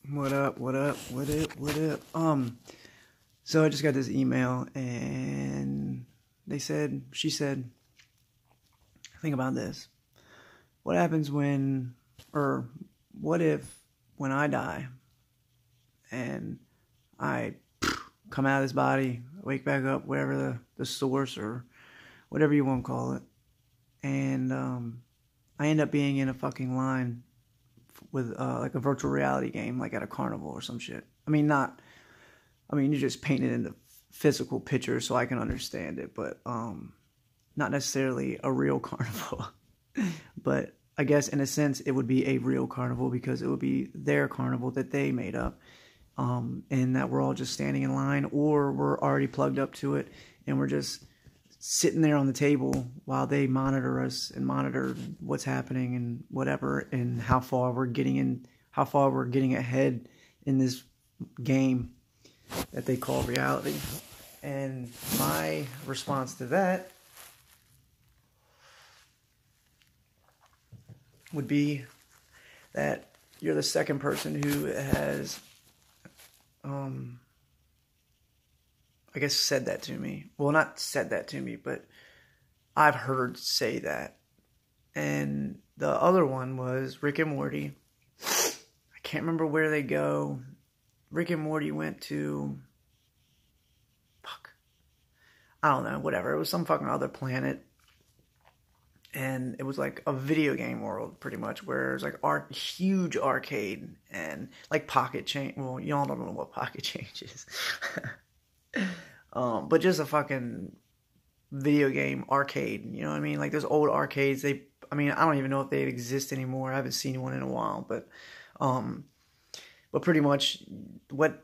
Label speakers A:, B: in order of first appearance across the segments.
A: What up? What up? What up? What up? So I just got this email and she said, think about this. What happens what if when I die and I come out of this body, wake back up, wherever the source or whatever you want to call it, and I end up being in a fucking line with like a virtual reality game, like at a carnival or some shit. You just paint it into physical pictures so I can understand it, but not necessarily a real carnival. But I guess in a sense it would be a real carnival because it would be their carnival that they made up, and that we're all just standing in line, or we're already plugged up to it and we're just sitting there on the table while they monitor us and monitor what's happening and whatever, and how far we're getting ahead in this game that they call reality. And my response to that would be that you're the second person who has I guess said that to me. Well, not said that to me, but I've heard say that. And the other one was Rick and Morty. I can't remember where they go. Rick and Morty went to... I don't know, whatever. It was some fucking other planet. And it was like a video game world, pretty much, where it was like huge arcade and like Pocket Change. Well, y'all don't know what Pocket Change is. But just a fucking video game arcade, you know what I mean? Like those old arcades, I don't even know if they exist anymore. I haven't seen one in a while, but pretty much what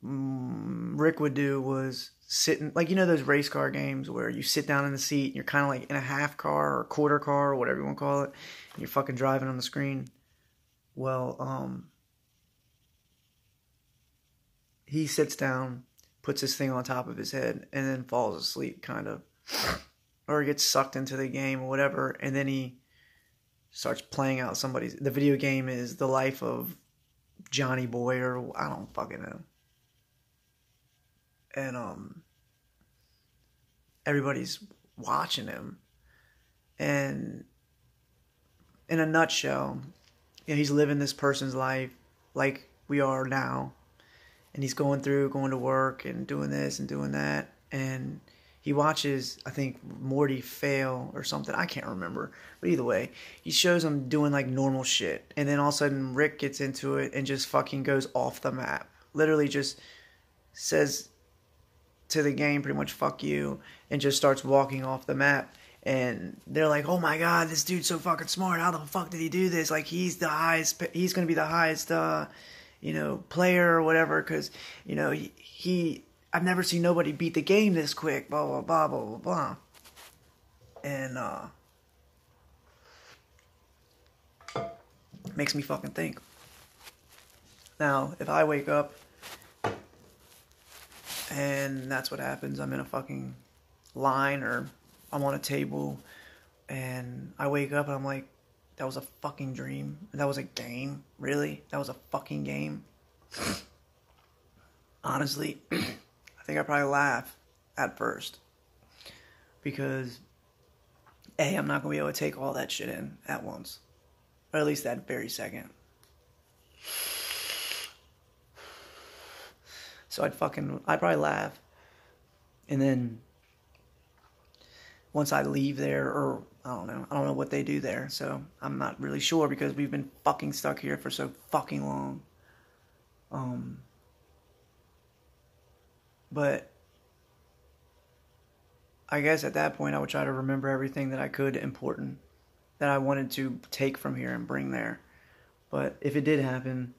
A: Rick would do was sit in, like, you know, those race car games where you sit down in the seat and you're kind of like in a half car or a quarter car or whatever you want to call it, and you're fucking driving on the screen. Well, he sits down, puts this thing on top of his head, and then falls asleep, kind of. Or he gets sucked into the game or whatever, and then he starts playing out the video game is the life of Johnny Boy, or I don't fucking know. And, everybody's watching him. And in a nutshell, you know, he's living this person's life like we are now. And he's going to work and doing this and doing that. And he watches, I think, Morty fail or something. I can't remember. But either way, he shows him doing like normal shit. And then all of a sudden, Rick gets into it and just fucking goes off the map. Literally just says to the game pretty much, fuck you. And just starts walking off the map. And they're like, oh my god, this dude's so fucking smart. How the fuck did he do this? Like, he's going to be the highest... player or whatever, because, I've never seen nobody beat the game this quick, blah, blah, blah, blah, blah, blah. And, makes me fucking think. Now, if I wake up and that's what happens, I'm in a fucking line or I'm on a table and I wake up and I'm like, that was a fucking dream. That was a game. Really? That was a fucking game? Honestly, I think I'd probably laugh at first. Because, A, I'm not going to be able to take all that shit in at once. Or at least that very second. So I'd probably laugh. And then, once I leave there, or I don't know what they do there, so I'm not really sure because we've been fucking stuck here for so fucking long. But I guess at that point I would try to remember everything that I could important that I wanted to take from here and bring there. But if it did happen,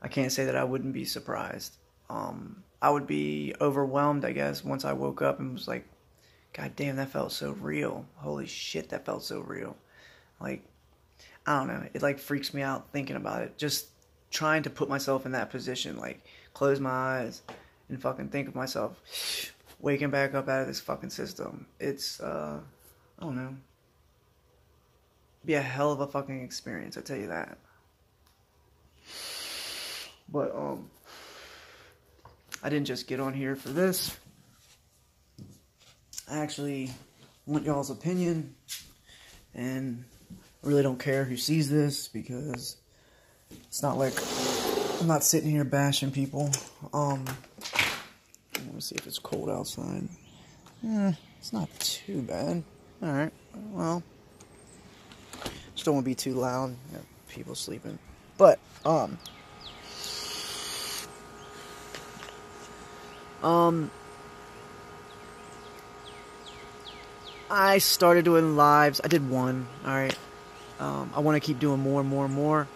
A: I can't say that I wouldn't be surprised. I would be overwhelmed, I guess, once I woke up and was like, God damn, that felt so real. Holy shit, that felt so real. Like, I don't know. It, like, freaks me out thinking about it. Just trying to put myself in that position. Like, close my eyes and fucking think of myself waking back up out of this fucking system. It's, I don't know. Be a hell of a fucking experience, I tell you that. But I didn't just get on here for this. I actually want y'all's opinion, and I really don't care who sees this, because it's not like I'm not sitting here bashing people. I want to see if it's cold outside. It's not too bad. Alright, well, just don't want to be too loud. People sleeping. But, I started doing lives. I did one, alright. I want to keep doing more and more and more.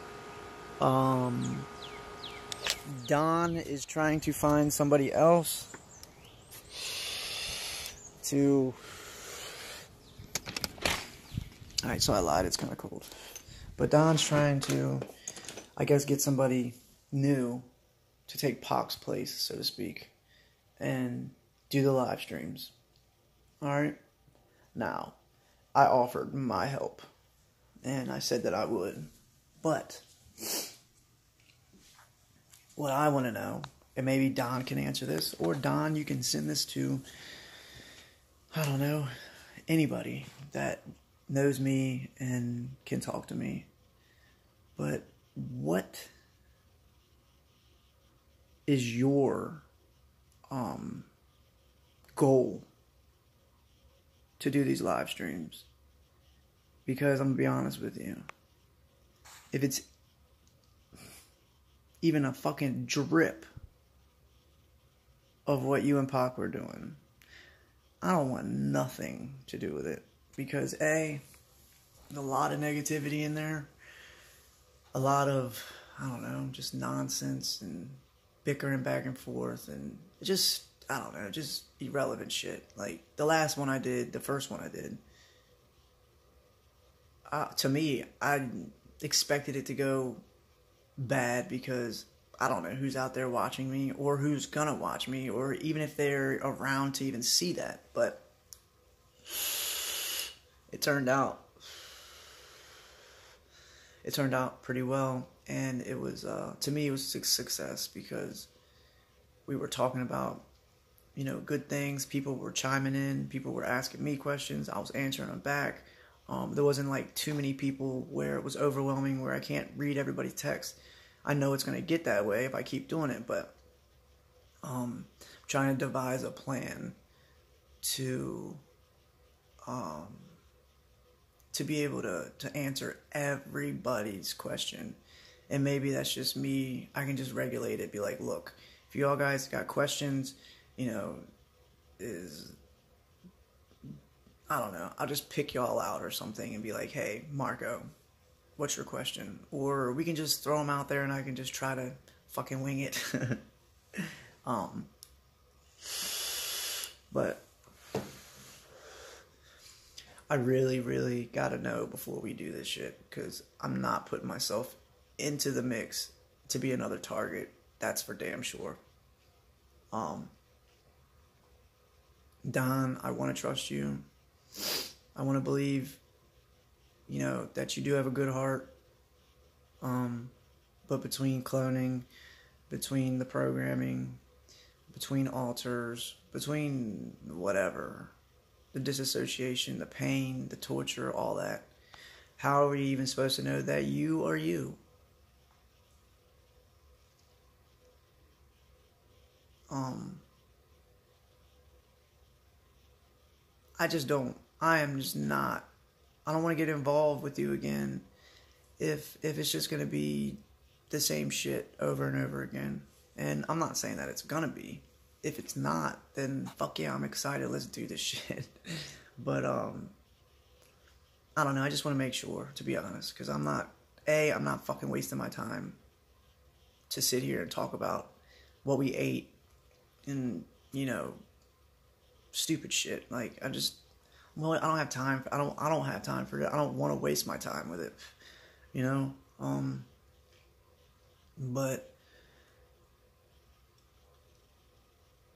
A: Don is trying to find somebody else to... Alright, so I lied. It's kind of cold. But Don's trying to, I guess, get somebody new to take Pac's place, so to speak, and do the live streams. Alright? Now, I offered my help, and I said that I would. But what I want to know, and maybe Don can answer this, or Don, you can send this to, I don't know, anybody that knows me and can talk to me. But what is your goal to do these live streams? Because I'm gonna be honest with you, if it's even a fucking drip of what you and Pac were doing, I don't want nothing to do with it. Because A, there's a lot of negativity in there. A lot of, I don't know, just nonsense and bickering back and forth. And just, I don't know, just irrelevant shit. Like, the last one I did, the first one I did, to me, I expected it to go bad because I don't know who's out there watching me or who's gonna watch me, or even if they're around to even see that. But it turned out pretty well, and it was, to me, it was a success, because we were talking about, you know, good things. People were chiming in, people were asking me questions, I was answering them back. There wasn't like too many people where it was overwhelming, where I can't read everybody's text. I know it's going to get that way if I keep doing it, but trying to devise a plan to be able to answer everybody's question. And maybe that's just me. I can just regulate it. Be like, look, if you all guys got questions, you know, I don't know, I'll just pick y'all out or something and be like, hey, Marco, what's your question? Or we can just throw them out there and I can just try to fucking wing it. But I really, really gotta know before we do this shit, because I'm not putting myself into the mix to be another target. That's for damn sure. Don, I want to trust you. I want to believe, you know, that you do have a good heart. But between cloning, between the programming, between alters, between whatever, the disassociation, the pain, the torture, all that, how are we even supposed to know that you are you? I just don't. I am just not. I don't want to get involved with you again if it's just going to be the same shit over and over again. And I'm not saying that it's going to be. If it's not, then fuck yeah, I'm excited. Let's do this shit. But, I don't know. I just want to make sure, to be honest, because I'm not fucking wasting my time to sit here and talk about what we ate and, you know, stupid shit. Like, I don't have time. I don't have time for it. I don't want to waste my time with it, you know? But,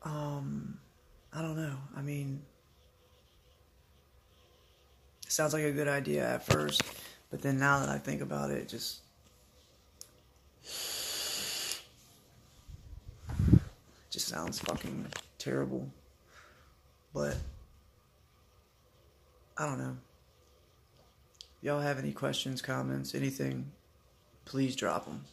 A: I don't know. I mean, it sounds like a good idea at first, but then now that I think about it, just, sounds fucking terrible. But I don't know. If y'all have any questions, comments, anything, please drop them.